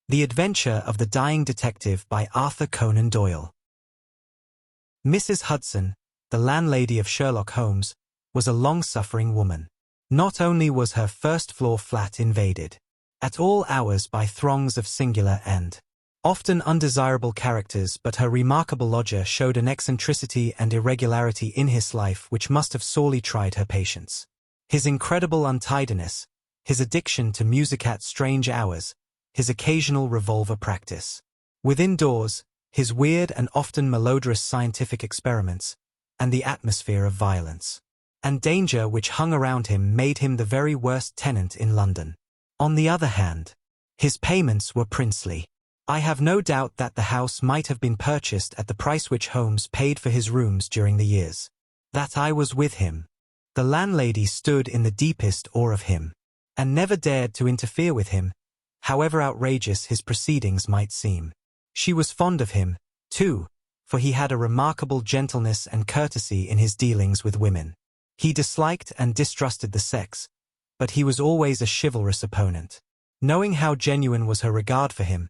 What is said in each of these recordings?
The Adventure of the Dying Detective by Arthur Conan Doyle. Mrs. Hudson, the landlady of Sherlock Holmes, was a long-suffering woman. Not only was her first-floor flat invaded at all hours by throngs of singular and often undesirable characters, but her remarkable lodger showed an eccentricity and irregularity in his life which must have sorely tried her patience. His incredible untidiness, his addiction to music at strange hours, his occasional revolver practice within doors, his weird and often malodorous scientific experiments, and the atmosphere of violence and danger which hung around him made him the very worst tenant in London. On the other hand, his payments were princely. I have no doubt that the house might have been purchased at the price which Holmes paid for his rooms during the years that I was with him. The landlady stood in the deepest awe of him, and never dared to interfere with him, however outrageous his proceedings might seem. She was fond of him, too, for he had a remarkable gentleness and courtesy in his dealings with women. He disliked and distrusted the sex, but he was always a chivalrous opponent. Knowing how genuine was her regard for him,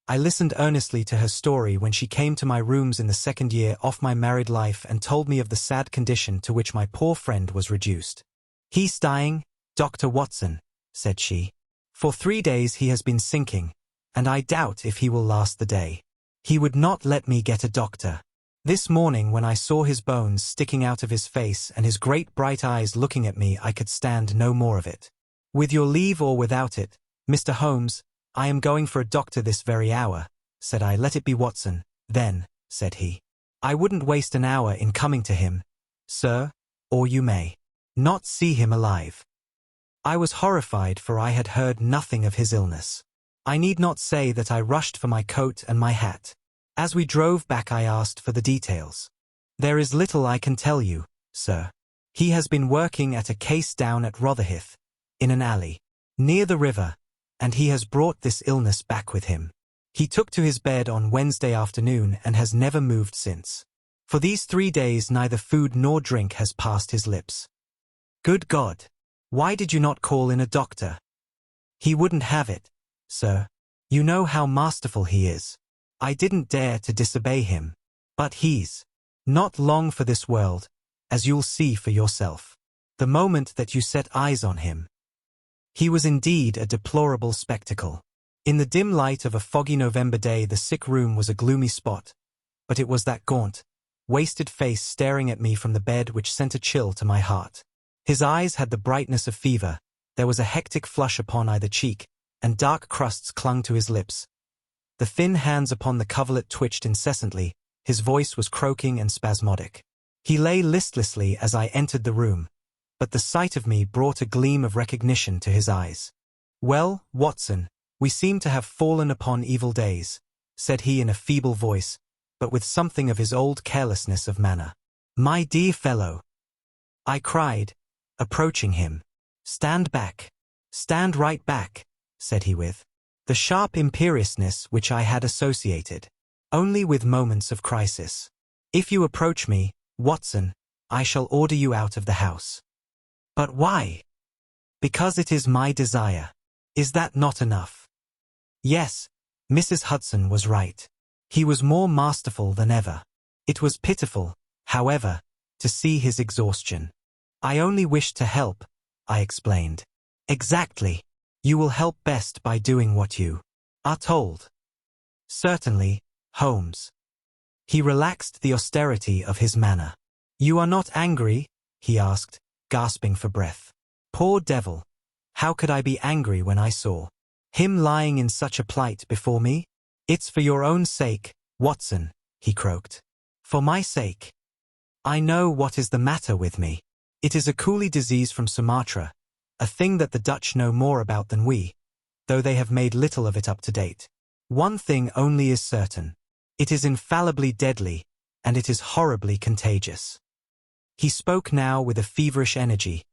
I listened earnestly to her story when she came to my rooms in the second year of my married life and told me of the sad condition to which my poor friend was reduced. "He's dying, Dr. Watson," said she. "For 3 days he has been sinking, and I doubt if he will last the day. He would not let me get a doctor. This morning when I saw his bones sticking out of his face and his great bright eyes looking at me, I could stand no more of it. With your leave or without it, Mr. Holmes, I am going for a doctor this very hour," said I. "Let it be Watson, then," said he. "I wouldn't waste an hour in coming to him, sir, or you may not see him alive." I was horrified, for I had heard nothing of his illness. I need not say that I rushed for my coat and my hat. As we drove back I asked for the details. "There is little I can tell you, sir. He has been working at a case down at Rotherhithe, in an alley near the river, and he has brought this illness back with him. He took to his bed on Wednesday afternoon and has never moved since. For these 3 days neither food nor drink has passed his lips." "Good God! Why did you not call in a doctor?" "He wouldn't have it, sir. You know how masterful he is. I didn't dare to disobey him. But he's not long for this world, as you'll see for yourself, the moment that you set eyes on him." He was indeed a deplorable spectacle. In the dim light of a foggy November day the sick room was a gloomy spot, but it was that gaunt, wasted face staring at me from the bed which sent a chill to my heart. His eyes had the brightness of fever, there was a hectic flush upon either cheek, and dark crusts clung to his lips. The thin hands upon the coverlet twitched incessantly, his voice was croaking and spasmodic. He lay listlessly as I entered the room, but the sight of me brought a gleam of recognition to his eyes. "Well, Watson, we seem to have fallen upon evil days," said he in a feeble voice, but with something of his old carelessness of manner. "My dear fellow," I cried, approaching him. "Stand back. Stand right back," said he with the sharp imperiousness which I had associated only with moments of crisis. "If you approach me, Watson, I shall order you out of the house." "But why?" "Because it is my desire. Is that not enough?" Yes, Mrs. Hudson was right. He was more masterful than ever. It was pitiful, however, to see his exhaustion. "I only wished to help," I explained. "Exactly. You will help best by doing what you are told." "Certainly, Holmes." He relaxed the austerity of his manner. "You are not angry?" he asked, gasping for breath. Poor devil! How could I be angry when I saw him lying in such a plight before me? "It's for your own sake, Watson," he croaked. "For my sake. I know what is the matter with me. It is a coolie disease from Sumatra, a thing that the Dutch know more about than we, though they have made little of it up to date. One thing only is certain. It is infallibly deadly, and it is horribly contagious." He spoke now with a feverish energy,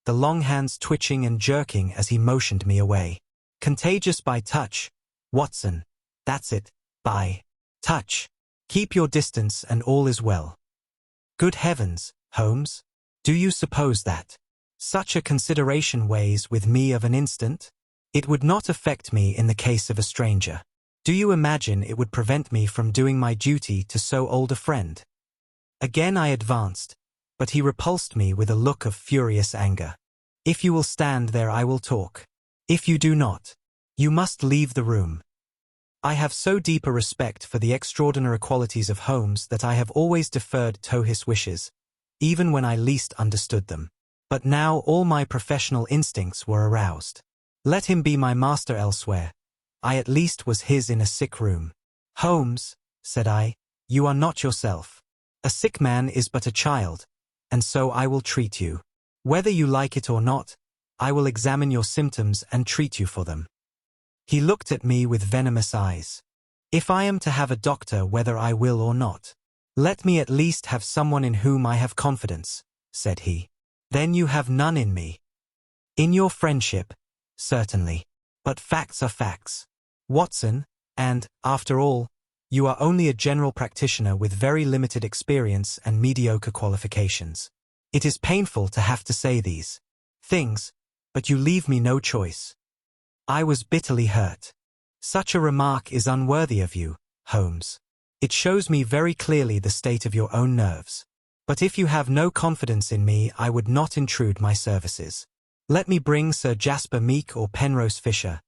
the long hands twitching and jerking as he motioned me away. "Contagious by touch, Watson. That's it, by touch. Keep your distance and all is well." "Good heavens, Holmes, do you suppose that such a consideration weighs with me of an instant?" It would not affect me in the case of a stranger. Do you imagine it would prevent me from doing my duty to so old a friend? Again I advanced, but he repulsed me with a look of furious anger. If you will stand there, I will talk. If you do not, you must leave the room. I have so deep a respect for the extraordinary qualities of Holmes that I have always deferred to his wishes, even when I least understood them. But now all my professional instincts were aroused. Let him be my master elsewhere. I at least was his in a sick room. Holmes, said I, you are not yourself. A sick man is but a child, and so I will treat you. Whether you like it or not, I will examine your symptoms and treat you for them. He looked at me with venomous eyes. If I am to have a doctor, whether I will or not, let me at least have someone in whom I have confidence, said he. Then you have none in me. In your friendship, certainly. But facts are facts, Watson, and, after all, you are only a general practitioner with very limited experience and mediocre qualifications. It is painful to have to say these things, but you leave me no choice. I was bitterly hurt. Such a remark is unworthy of you, Holmes. It shows me very clearly the state of your own nerves. But if you have no confidence in me, I would not intrude my services. Let me bring Sir Jasper Meek or Penrose Fisher,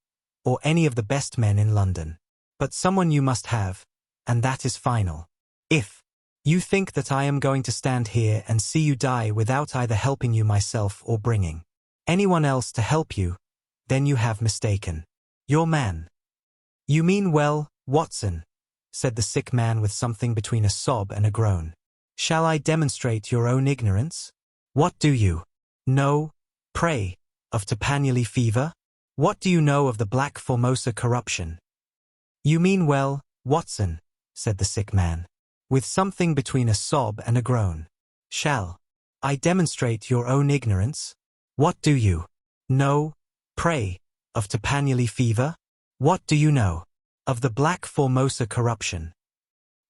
or any of the best men in London. But someone you must have, and that is final. If you think that I am going to stand here and see you die without either helping you myself or bringing anyone else to help you, then you have mistaken your man. You mean well, Watson, said the sick man with something between a sob and a groan. Shall I demonstrate your own ignorance? What do you know, pray, of Tapanuli fever? What do you know of the Black Formosa corruption? You mean well, Watson, said the sick man, with something between a sob and a groan. Shall I demonstrate your own ignorance? What do you know, pray, of Tapanuli fever? What do you know of the Black Formosa corruption?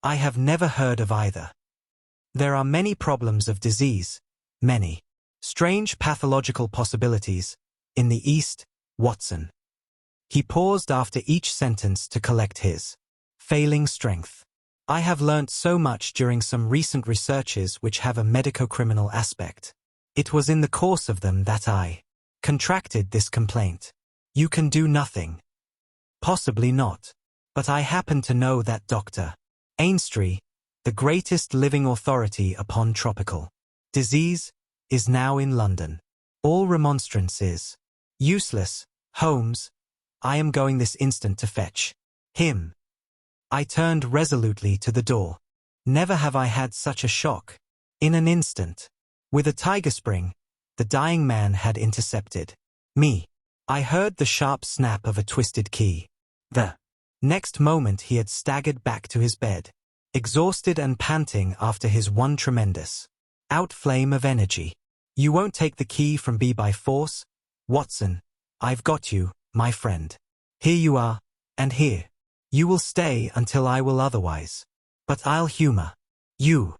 I have never heard of either. There are many problems of disease, many strange pathological possibilities, in the East, Watson. He paused after each sentence to collect his failing strength. I have learnt so much during some recent researches which have a medico-criminal aspect. It was in the course of them that I contracted this complaint. You can do nothing. Possibly not. But I happen to know that Dr. Ainstree, the greatest living authority upon tropical disease, is now in London. All remonstrance is useless, Holmes. I am going this instant to fetch him. I turned resolutely to the door. Never have I had such a shock. In an instant, with a tiger spring, the dying man had intercepted me. I heard the sharp snap of a twisted key. The next moment he had staggered back to his bed, exhausted and panting after his one tremendous outflame of energy. You won't take the key from me by force, Watson. I've got you, my friend. Here you are, and here. You will stay until I will otherwise. But I'll humor you.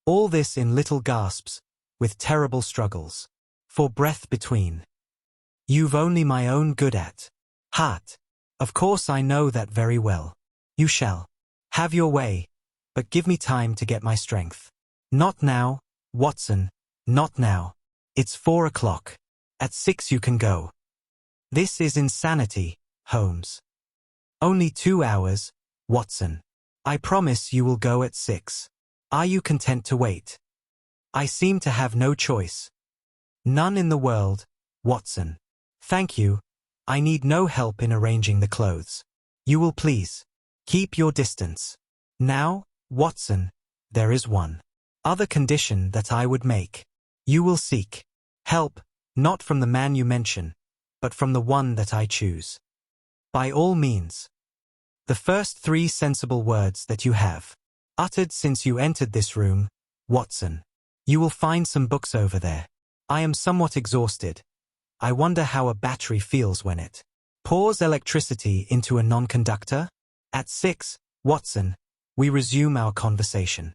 All this in little gasps, with terrible struggles for breath between. You've only my own good at heart. Of course I know that very well. You shall have your way, but give me time to get my strength. Not now, Watson, not now. It's 4 o'clock. At 6 you can go. This is insanity, Holmes. Only 2 hours, Watson. I promise you will go at 6. Are you content to wait? I seem to have no choice. None in the world, Watson. Thank you. I need no help in arranging the clothes. You will please keep your distance. Now, Watson, there is one other condition that I would make. You will seek help, not from the man you mention, but from the one that I choose. By all means. The first 3 sensible words that you have uttered since you entered this room, Watson. You will find some books over there. I am somewhat exhausted. I wonder how a battery feels when it pours electricity into a non-conductor. At 6, Watson, we resume our conversation.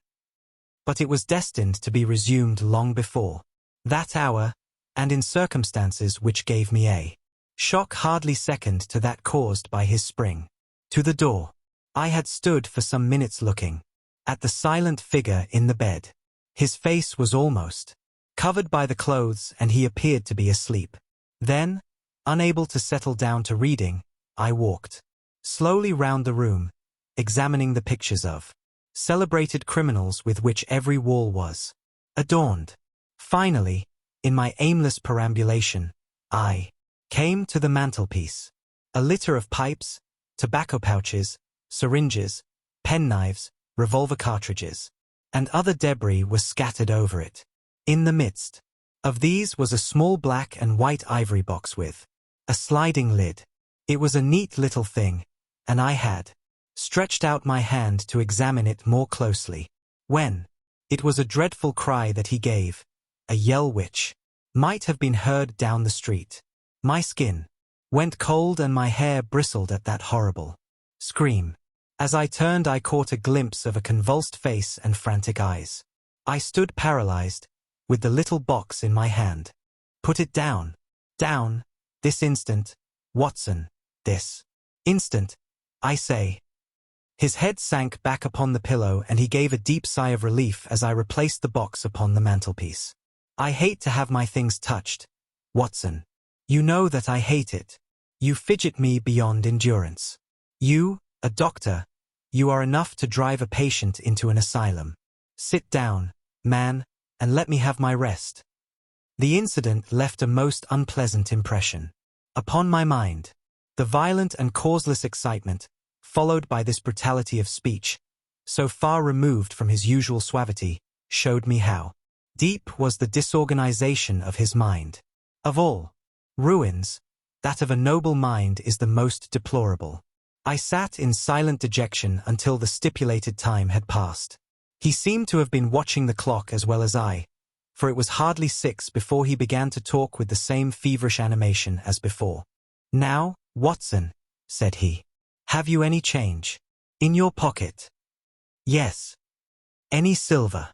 But it was destined to be resumed long before that hour, and in circumstances which gave me a shock hardly second to that caused by his spring to the door. I had stood for some minutes looking at the silent figure in the bed. His face was almost covered by the clothes and he appeared to be asleep. Then, unable to settle down to reading, I walked slowly round the room, examining the pictures of celebrated criminals with which every wall was adorned. Finally, in my aimless perambulation, I came to the mantelpiece. A litter of pipes, tobacco pouches, syringes, penknives, revolver cartridges, and other debris were scattered over it. In the midst of these was a small black and white ivory box with a sliding lid. It was a neat little thing, and I had stretched out my hand to examine it more closely, when it was a dreadful cry that he gave, a yell which might have been heard down the street. My skin went cold and my hair bristled at that horrible scream. As I turned, I caught a glimpse of a convulsed face and frantic eyes. I stood paralyzed, with the little box in my hand. Put it down. Down. This instant, Watson. This instant, I say. His head sank back upon the pillow and he gave a deep sigh of relief as I replaced the box upon the mantelpiece. I hate to have my things touched, Watson. You know that I hate it. You fidget me beyond endurance. You, a doctor, you are enough to drive a patient into an asylum. Sit down, man, and let me have my rest. The incident left a most unpleasant impression upon my mind. The violent and causeless excitement, followed by this brutality of speech, so far removed from his usual suavity, showed me how deep was the disorganization of his mind. Of all ruins, that of a noble mind is the most deplorable. I sat in silent dejection until the stipulated time had passed. He seemed to have been watching the clock as well as I, for it was hardly 6 before he began to talk with the same feverish animation as before. Now, Watson, said he, have you any change in your pocket? Yes. Any silver?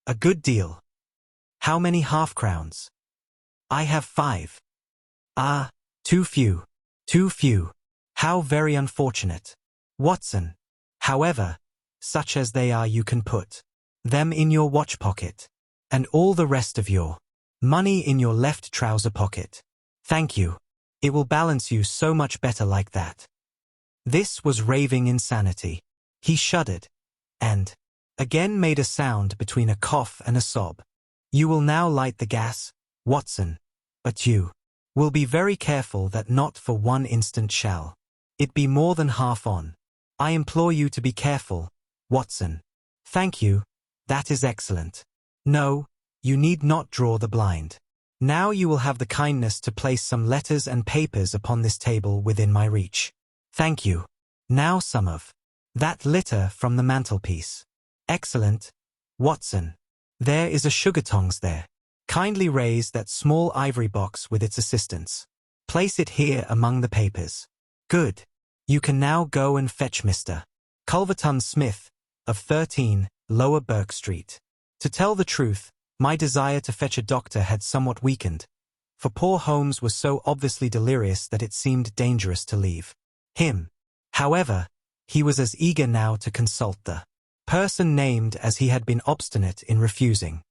A good deal. How many half-crowns? I have 5. Ah, too few. Too few. How very unfortunate. Watson. However, such as they are, you can put them in your watch pocket, and all the rest of your money in your left trouser pocket. Thank you. It will balance you so much better like that. This was raving insanity. He shuddered, and again made a sound between a cough and a sob. You will now light the gas, Watson, but you will be very careful that not for one instant shall it be more than half on. I implore you to be careful, Watson. Thank you, that is excellent. No, you need not draw the blind. Now you will have the kindness to place some letters and papers upon this table within my reach. Thank you. Now some of that litter from the mantelpiece. Excellent, Watson. There is a sugar tongs there. Kindly raise that small ivory box with its assistance. Place it here among the papers. Good. You can now go and fetch Mr. Culverton Smith, of 13, Lower Burke Street. To tell the truth, my desire to fetch a doctor had somewhat weakened, for poor Holmes was so obviously delirious that it seemed dangerous to leave him. However, he was as eager now to consult the person named as he had been obstinate in refusing.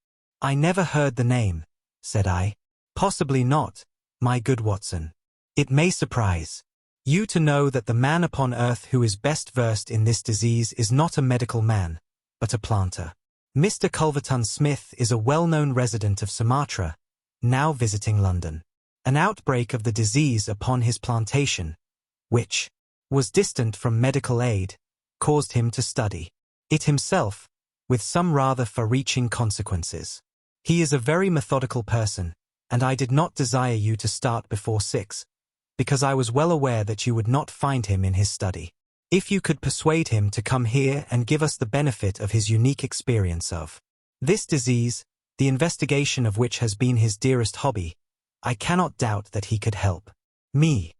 I never heard the name, said I. Possibly not, my good Watson. It may surprise you to know that the man upon earth who is best versed in this disease is not a medical man, but a planter. Mr. Culverton Smith is a well-known resident of Sumatra, now visiting London. An outbreak of the disease upon his plantation, which was distant from medical aid, caused him to study it himself, with some rather far-reaching consequences. He is a very methodical person, and I did not desire you to start before 6, because I was well aware that you would not find him in his study. If you could persuade him to come here and give us the benefit of his unique experience of this disease, the investigation of which has been his dearest hobby, I cannot doubt that he could help me.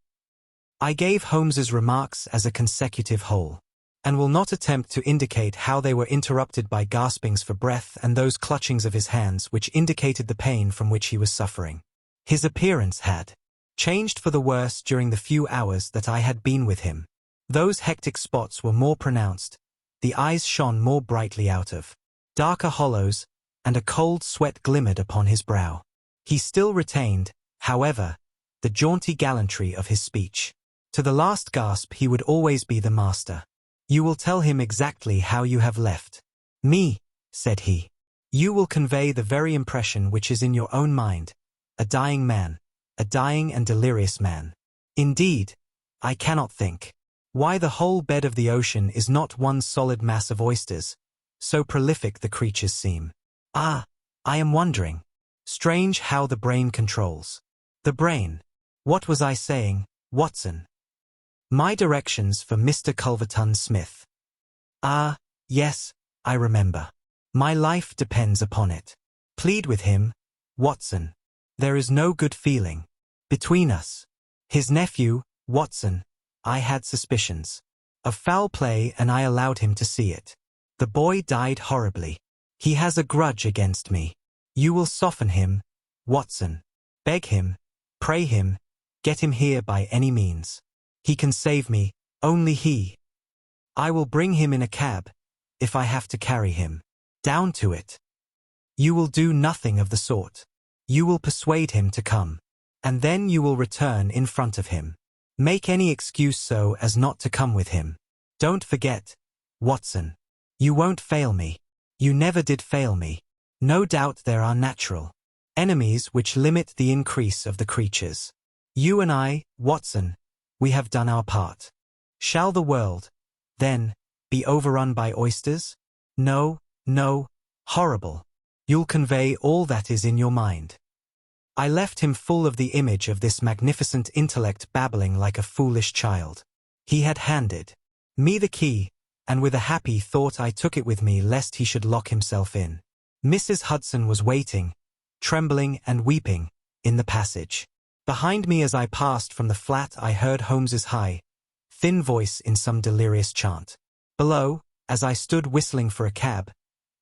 I gave Holmes's remarks as a consecutive whole, and will not attempt to indicate how they were interrupted by gaspings for breath and those clutchings of his hands which indicated the pain from which he was suffering. His appearance had changed for the worse during the few hours that I had been with him. Those hectic spots were more pronounced, the eyes shone more brightly out of darker hollows, and a cold sweat glimmered upon his brow. He still retained, however, the jaunty gallantry of his speech. To the last gasp he would always be the master. "You will tell him exactly how you have left me," said he. "You will convey the very impression which is in your own mind, a dying man, a dying and delirious man. Indeed, I cannot think why the whole bed of the ocean is not one solid mass of oysters, so prolific the creatures seem. Ah, I am wondering. Strange how the brain controls. The brain. What was I saying, Watson? My directions for Mr. Culverton Smith. Ah, yes, I remember. My life depends upon it. Plead with him, Watson. There is no good feeling between us. His nephew, Watson, I had suspicions of foul play and I allowed him to see it. The boy died horribly. He has a grudge against me. You will soften him, Watson. Beg him, pray him, get him here by any means. He can save me, only he. I will bring him in a cab, if I have to carry him. Down to it. You will do nothing of the sort. You will persuade him to come. And then you will return in front of him. Make any excuse so as not to come with him. Don't forget, Watson. You won't fail me. You never did fail me. No doubt there are natural enemies which limit the increase of the creatures. You and I, Watson, we have done our part. Shall the world, then, be overrun by oysters? No, no, horrible. You'll convey all that is in your mind. I left him full of the image of this magnificent intellect babbling like a foolish child. He had handed me the key, and with a happy thought I took it with me lest he should lock himself in. Mrs. Hudson was waiting, trembling and weeping, in the passage. Behind me as I passed from the flat I heard Holmes's high, thin voice in some delirious chant. Below, as I stood whistling for a cab,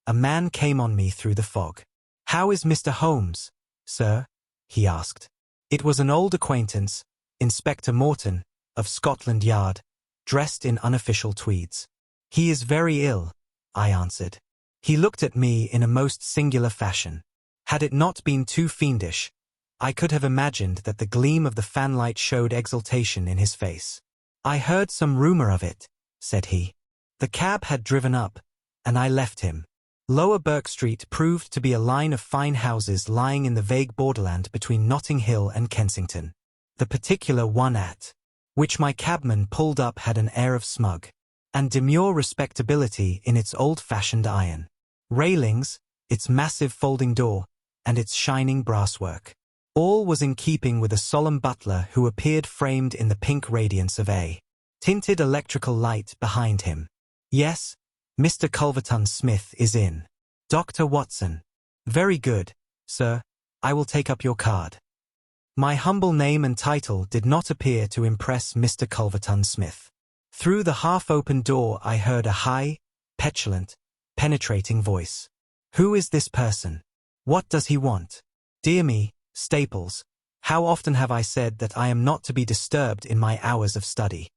a man came on me through the fog. "How is Mr. Holmes, sir?" he asked. It was an old acquaintance, Inspector Morton, of Scotland Yard, dressed in unofficial tweeds. "He is very ill," I answered. He looked at me in a most singular fashion. Had it not been too fiendish, I could have imagined that the gleam of the fanlight showed exultation in his face. "I heard some rumor of it," said he. The cab had driven up, and I left him. Lower Burke Street proved to be a line of fine houses lying in the vague borderland between Notting Hill and Kensington. The particular one at which my cabman pulled up had an air of smug and demure respectability in its old-fashioned iron railings, its massive folding door, and its shining brasswork. All was in keeping with a solemn butler who appeared framed in the pink radiance of a tinted electrical light behind him. "Yes, Mr. Culverton Smith is in. Dr. Watson." "Very good, sir. I will take up your card." My humble name and title did not appear to impress Mr. Culverton Smith. Through the half-open door I heard a high, petulant, penetrating voice. "Who is this person? What does he want? Dear me, Staples, how often have I said that I am not to be disturbed in my hours of study?"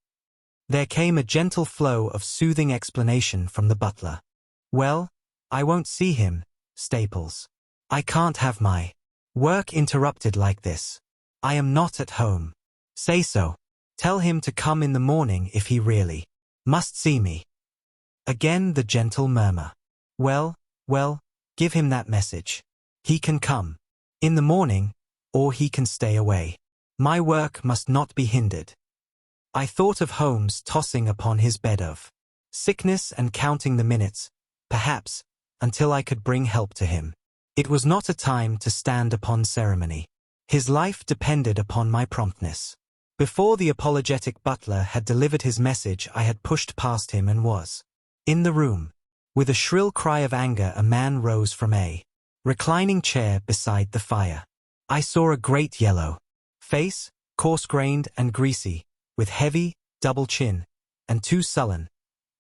There came a gentle flow of soothing explanation from the butler. "Well, I won't see him, Staples. I can't have my work interrupted like this. I am not at home. Say so. Tell him to come in the morning if he really must see me." Again the gentle murmur. Well, give him that message. He can come in the morning, or he can stay away. My work must not be hindered." I thought of Holmes tossing upon his bed of sickness and counting the minutes, perhaps, until I could bring help to him. It was not a time to stand upon ceremony. His life depended upon my promptness. Before the apologetic butler had delivered his message I had pushed past him and was in the room. With a shrill cry of anger a man rose from a reclining chair beside the fire. I saw a great yellow face, coarse-grained and greasy, with heavy, double chin, and two sullen,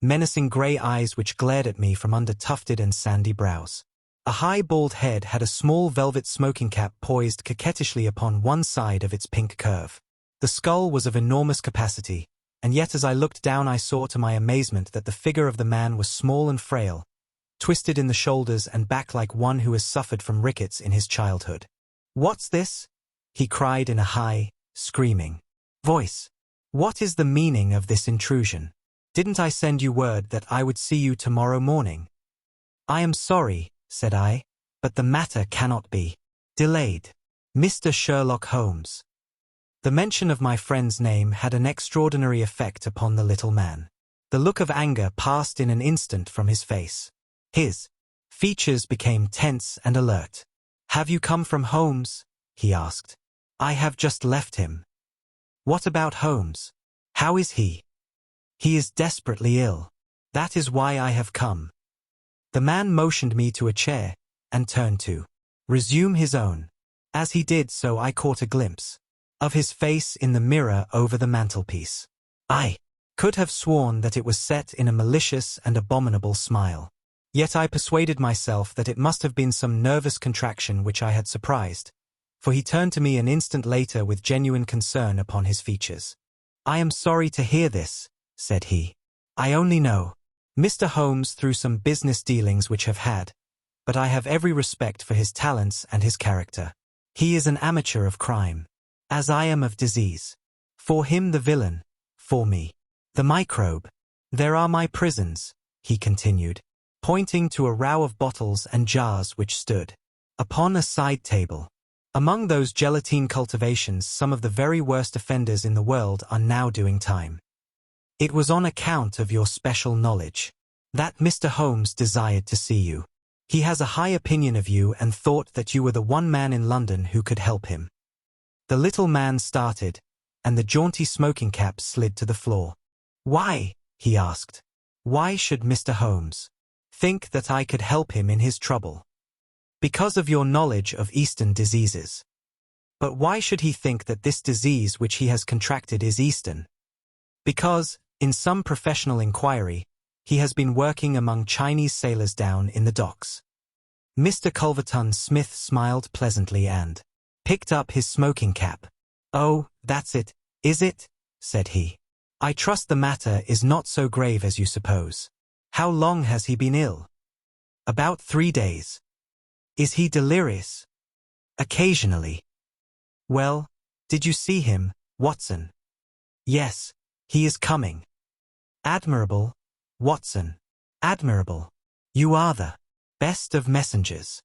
menacing grey eyes which glared at me from under tufted and sandy brows. A high bald head had a small velvet smoking cap poised coquettishly upon one side of its pink curve. The skull was of enormous capacity, and yet as I looked down I saw to my amazement that the figure of the man was small and frail, twisted in the shoulders and back like one who has suffered from rickets in his childhood. "What's this?" he cried in a high, screaming voice. "What is the meaning of this intrusion? Didn't I send you word that I would see you tomorrow morning?" "I am sorry," said I, "but the matter cannot be delayed. Mr. Sherlock Holmes." The mention of my friend's name had an extraordinary effect upon the little man. The look of anger passed in an instant from his face. His features became tense and alert. "Have you come from Holmes?" he asked. "I have just left him." "What about Holmes? How is he?" "He is desperately ill. That is why I have come." The man motioned me to a chair and turned to resume his own. As he did so I caught a glimpse of his face in the mirror over the mantelpiece. I could have sworn that it was set in a malicious and abominable smile. Yet I persuaded myself that it must have been some nervous contraction which I had surprised, for he turned to me an instant later with genuine concern upon his features. "I am sorry to hear this," said he. "I only know Mr. Holmes through some business dealings which have had, but I have every respect for his talents and his character. He is an amateur of crime, as I am of disease. For him the villain, for me the microbe. There are my prisons," he continued, pointing to a row of bottles and jars which stood upon a side table. "Among those gelatine cultivations some of the very worst offenders in the world are now doing time. It was on account of your special knowledge that Mr. Holmes desired to see you. He has a high opinion of you and thought that you were the one man in London who could help him." The little man started, and the jaunty smoking cap slid to the floor. "Why?" he asked. "Why should Mr. Holmes think that I could help him in his trouble?" "Because of your knowledge of Eastern diseases." "But why should he think that this disease which he has contracted is Eastern?" "Because, in some professional inquiry, he has been working among Chinese sailors down in the docks." Mr. Culverton Smith smiled pleasantly and picked up his smoking cap. "Oh, that's it, is it?" said he. "I trust the matter is not so grave as you suppose. How long has he been ill?" "About 3 days." "Is he delirious?" "Occasionally." "Well, did you see him, Watson?" "Yes, he is coming." "Admirable, Watson. Admirable. You are the best of messengers."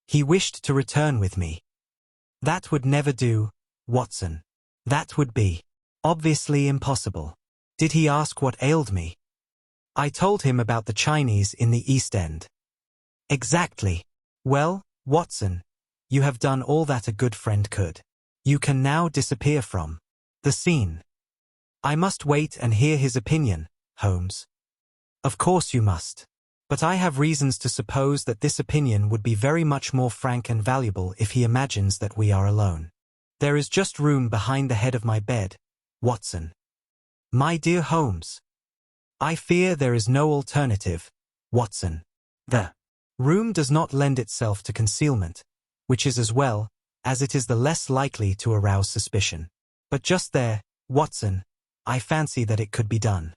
"He wished to return with me." "That would never do, Watson. That would be obviously impossible." "Did he ask what ailed me?" "I told him about the Chinese in the East End." "Exactly. Well, Watson, you have done all that a good friend could. You can now disappear from the scene." "I must wait and hear his opinion, Holmes." "Of course you must. But I have reasons to suppose that this opinion would be very much more frank and valuable if he imagines that we are alone. There is just room behind the head of my bed, Watson." "My dear Holmes, I fear there is no alternative, Watson. The room does not lend itself to concealment, which is as well, as it is the less likely to arouse suspicion. But just there, Watson, I fancy that it could be done."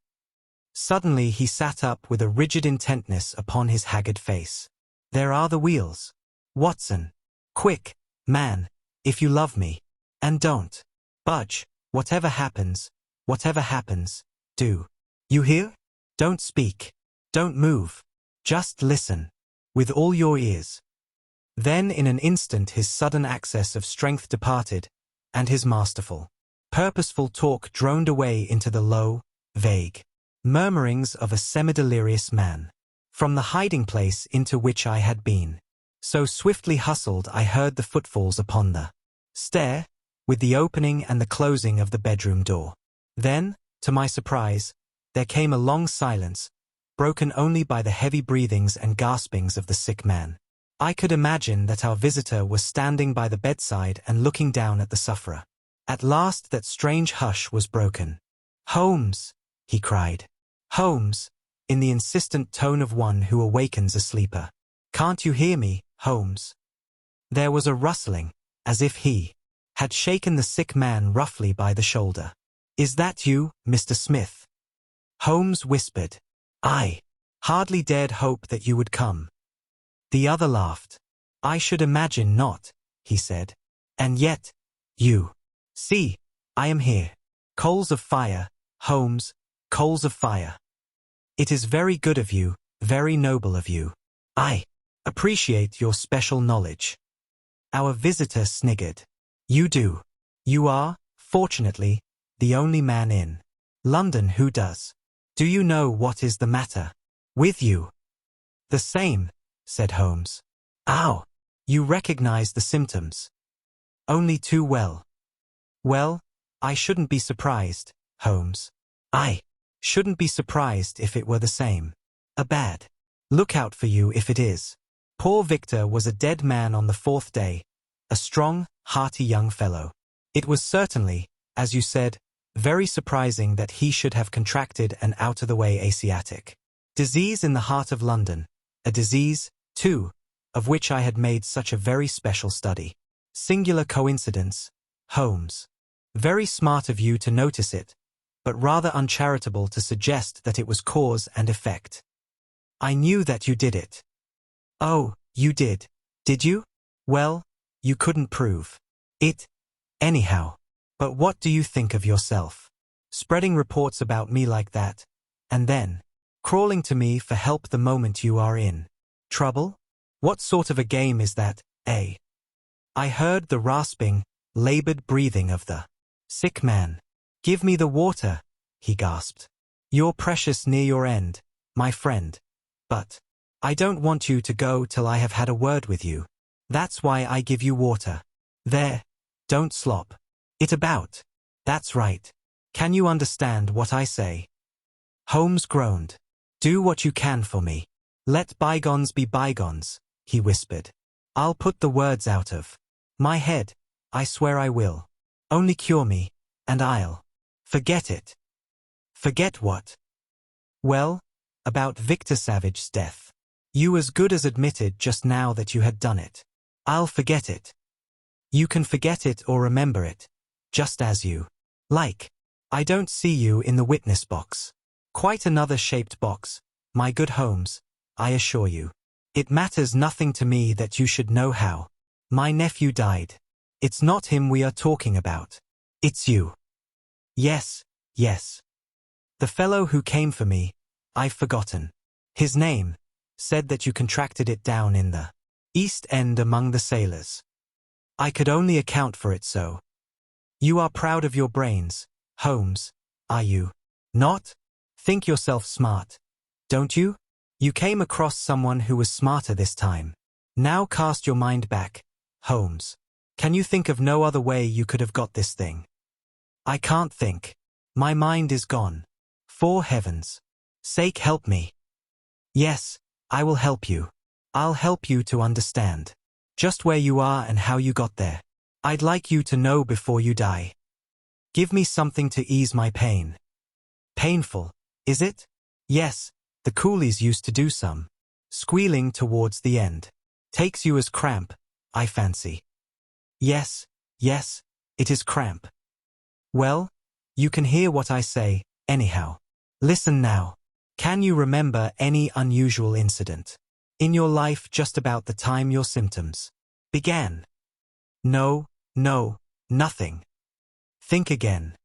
Suddenly he sat up with a rigid intentness upon his haggard face. "There are the wheels. Watson. Quick, man, if you love me. And don't budge, whatever happens, do. You hear? Don't speak. Don't move. Just listen. With all your ears." Then in an instant his sudden access of strength departed, and his masterful, purposeful talk droned away into the low, vague murmurings of a semi-delirious man. From the hiding place into which I had been so swiftly hustled I heard the footfalls upon the stair, with the opening and the closing of the bedroom door. Then, to my surprise, there came a long silence, broken only by the heavy breathings and gaspings of the sick man. I could imagine that our visitor was standing by the bedside and looking down at the sufferer. At last that strange hush was broken. "Holmes!" he cried. "Holmes!" in the insistent tone of one who awakens a sleeper. Can't you hear me, Holmes? There was a rustling, as if he had shaken the sick man roughly by the shoulder. Is that you, Mr. Smith? Holmes whispered. I hardly dared hope that you would come. The other laughed. I should imagine not, he said. And yet, you see, I am here. Coals of fire, Holmes, coals of fire. It is very good of you, very noble of you. I appreciate your special knowledge. Our visitor sniggered. You do. You are, fortunately, the only man in London who does. Do you know what is the matter with you? The same, said Holmes. Ow! You recognize the symptoms. Only too well. Well, I shouldn't be surprised, Holmes. I shouldn't be surprised if it were the same. A bad lookout for you if it is. Poor Victor was a dead man on the 4th day, a strong, hearty young fellow. It was certainly, as you said, very surprising that he should have contracted an out-of-the-way Asiatic disease in the heart of London, a disease, too, of which I had made such a very special study. Singular coincidence, Holmes. Very smart of you to notice it, but rather uncharitable to suggest that it was cause and effect. I knew that you did it. Oh, you did you? Well, you couldn't prove it, anyhow. But what do you think of yourself? Spreading reports about me like that, and then crawling to me for help the moment you are in trouble? What sort of a game is that, eh? I heard the rasping, labored breathing of the sick man. Give me the water, he gasped. You're precious near your end, my friend. But I don't want you to go till I have had a word with you. That's why I give you water. There, don't slop it about. That's right. Can you understand what I say? Holmes groaned. Do what you can for me. Let bygones be bygones, he whispered. I'll put the words out of my head. I swear I will. Only cure me, and I'll forget it. Forget what? Well, about Victor Savage's death. You as good as admitted just now that you had done it. I'll forget it. You can forget it or remember it, just as you like. I don't see you in the witness box. Quite another shaped box, my good Holmes, I assure you. It matters nothing to me that you should know how my nephew died. It's not him we are talking about. It's you. Yes, yes. The fellow who came for me, I've forgotten his name, said that you contracted it down in the East End among the sailors. I could only account for it so. You are proud of your brains, Holmes, are you not? Think yourself smart, don't you? You came across someone who was smarter this time. Now cast your mind back, Holmes. Can you think of no other way you could have got this thing? I can't think. My mind is gone. For heaven's sake, help me. Yes, I will help you. I'll help you to understand just where you are and how you got there. I'd like you to know before you die. Give me something to ease my pain. Painful, is it? Yes, the coolies used to do some squealing towards the end. Takes you as cramp, I fancy. Yes, yes, it is cramp. Well, you can hear what I say, anyhow. Listen now. Can you remember any unusual incident in your life just about the time your symptoms began? No, nothing. Think again.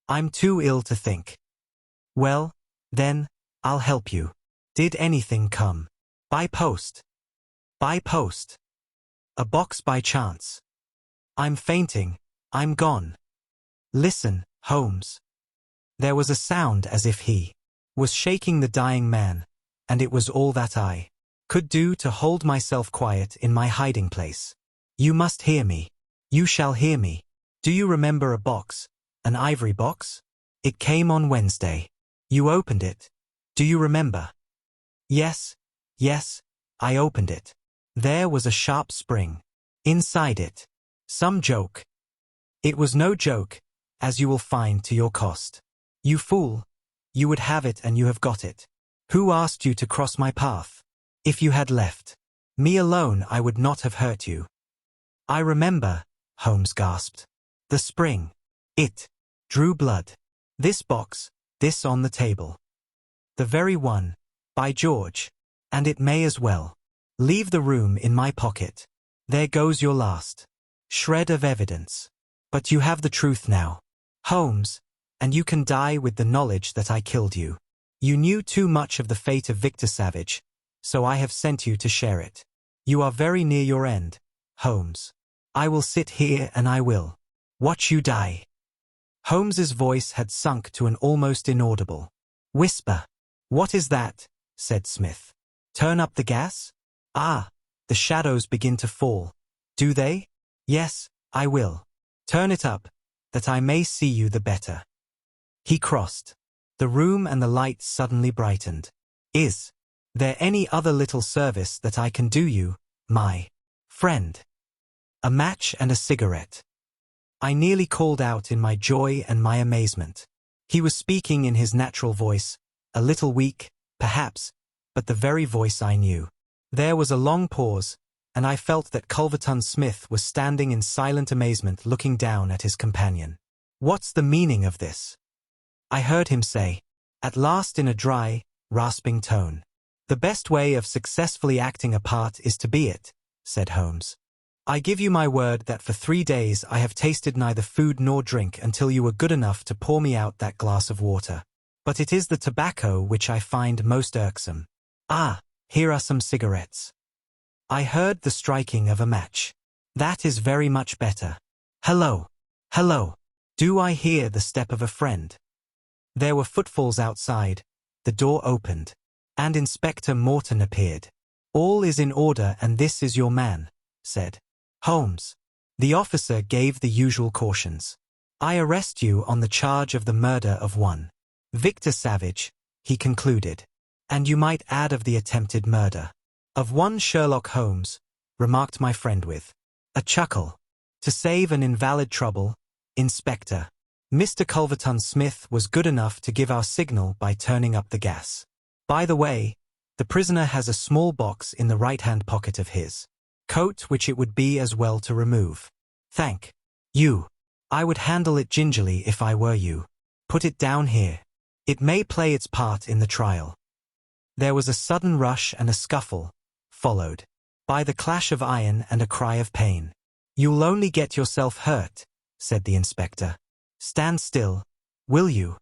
I'm too ill to think. Well, then, I'll help you. Did anything come by post? By post. A box by chance. I'm fainting. I'm gone. Listen, Holmes. There was a sound as if he was shaking the dying man, and it was all that I could do to hold myself quiet in my hiding place. You must hear me. You shall hear me. Do you remember a box, an ivory box? It came on Wednesday. You opened it. Do you remember? Yes, yes, I opened it. There was a sharp spring inside it. Some joke. It was no joke, as you will find to your cost. You fool. You would have it and you have got it. Who asked you to cross my path? If you had left Me alone I would not have hurt you. I remember, Holmes gasped. The spring. It drew blood. This box, this on the table. The very one. By George. And it may as well. Leave the room in my pocket. There goes your last shred of evidence. But you have the truth now, Holmes, and you can die with the knowledge that I killed you. You knew too much of the fate of Victor Savage, so I have sent you to share it. You are very near your end, Holmes. I will sit here and I will watch you die. Holmes's voice had sunk to an almost inaudible whisper. What is that? Said Smith. Turn up the gas? Ah, the shadows begin to fall. Do they? Yes, I will. Turn it up, that I may see you the better. He crossed the room and the lights suddenly brightened. Is there any other little service that I can do you, my friend? A match and a cigarette. I nearly called out in my joy and my amazement. He was speaking in his natural voice, a little weak, perhaps, but the very voice I knew. There was a long pause, and I felt that Culverton Smith was standing in silent amazement looking down at his companion. What's the meaning of this? I heard him say, at last in a dry, rasping tone. The best way of successfully acting a part is to be it, said Holmes. I give you my word that for 3 days I have tasted neither food nor drink until you were good enough to pour me out that glass of water. But it is the tobacco which I find most irksome. Ah, here are some cigarettes. I heard the striking of a match. That is very much better. Hello. Hello. Do I hear the step of a friend? There were footfalls outside. The door opened. And Inspector Morton appeared. All is in order and this is your man, said Holmes. The officer gave the usual cautions. I arrest you on the charge of the murder of one Victor Savage, he concluded. And you might add of the attempted murder of one Sherlock Holmes, remarked my friend with a chuckle. To save an invalid trouble, Inspector, Mr. Culverton Smith was good enough to give our signal by turning up the gas. By the way, the prisoner has a small box in the right-hand pocket of his coat which it would be as well to remove. Thank you. I would handle it gingerly if I were you. Put it down here. It may play its part in the trial. There was a sudden rush and a scuffle, followed by the clash of iron and a cry of pain. You'll only get yourself hurt, said the inspector. Stand still, will you?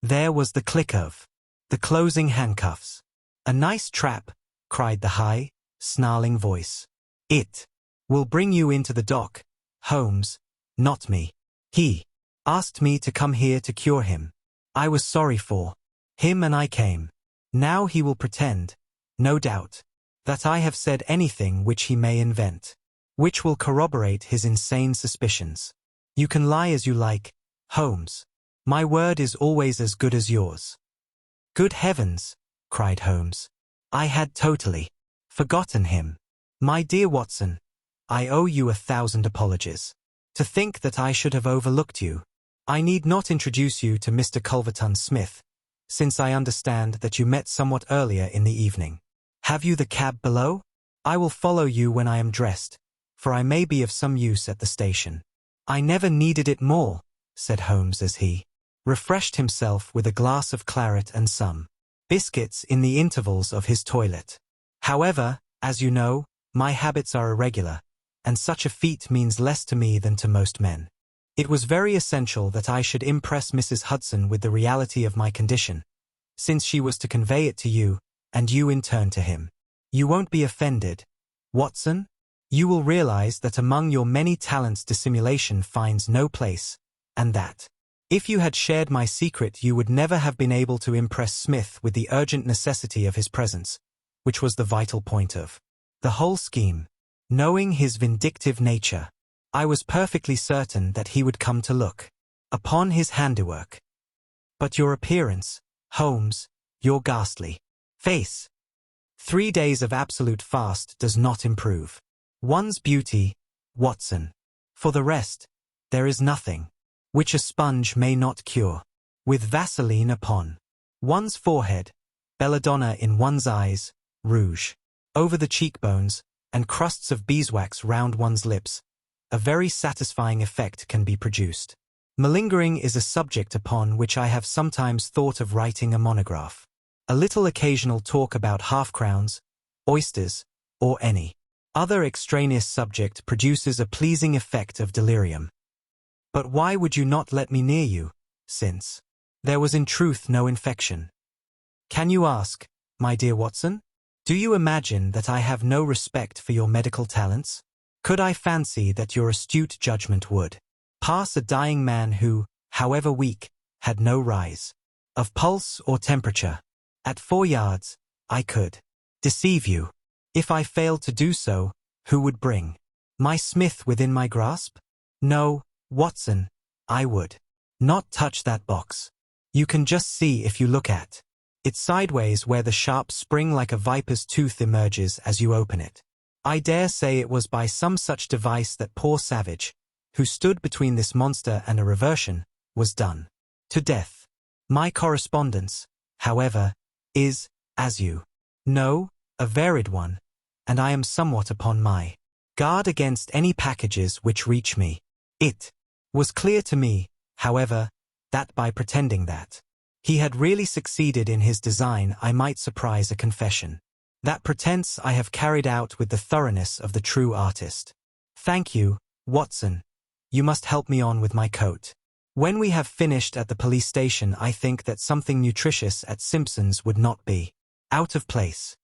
There was the click of the closing handcuffs. A nice trap, cried the high, snarling voice. It will bring you into the dock, Holmes, not me. He asked me to come here to cure him. I was sorry for him and I came. Now he will pretend, no doubt, that I have said anything which he may invent, which will corroborate his insane suspicions. You can lie as you like, Holmes. My word is always as good as yours. Good heavens, cried Holmes. I had totally forgotten him. My dear Watson, I owe you 1,000 apologies. To think that I should have overlooked you. I need not introduce you to Mr. Culverton Smith, since I understand that you met somewhat earlier in the evening. Have you the cab below? I will follow you when I am dressed, for I may be of some use at the station. I never needed it more, said Holmes as he refreshed himself with a glass of claret and some biscuits in the intervals of his toilet. However, as you know, my habits are irregular, and such a feat means less to me than to most men. It was very essential that I should impress Mrs. Hudson with the reality of my condition, since she was to convey it to you, and you in turn to him. You won't be offended, Watson? You will realize that among your many talents dissimulation finds no place, and that, if you had shared my secret, you would never have been able to impress Smith with the urgent necessity of his presence, which was the vital point of the whole scheme. Knowing his vindictive nature, I was perfectly certain that he would come to look upon his handiwork. But your appearance, Holmes, your ghastly face. 3 days of absolute fast does not improve one's beauty, Watson. For the rest, there is nothing which a sponge may not cure. With Vaseline upon one's forehead, belladonna in one's eyes, rouge over the cheekbones, and crusts of beeswax round one's lips, a very satisfying effect can be produced. Malingering is a subject upon which I have sometimes thought of writing a monograph. A little occasional talk about half-crowns, oysters, or any other extraneous subject produces a pleasing effect of delirium. But why would you not let me near you, since there was in truth no infection? Can you ask, my dear Watson? Do you imagine that I have no respect for your medical talents? Could I fancy that your astute judgment would pass a dying man who, however weak, had no rise of pulse or temperature? At 4 yards, I could deceive you. If I failed to do so, who would bring my Smith within my grasp? No, Watson, I would not touch that box. You can just see if you look at it sideways where the sharp spring like a viper's tooth emerges as you open it. I dare say it was by some such device that poor Savage, who stood between this monster and a reversion, was done to death. My correspondence, however, is, as you know, a varied one, and I am somewhat upon my guard against any packages which reach me. It was clear to me, however, that by pretending that he had really succeeded in his design I might surprise a confession. That pretense I have carried out with the thoroughness of the true artist. Thank you, Watson. You must help me on with my coat. When we have finished at the police station I think that something nutritious at Simpson's would not be out of place.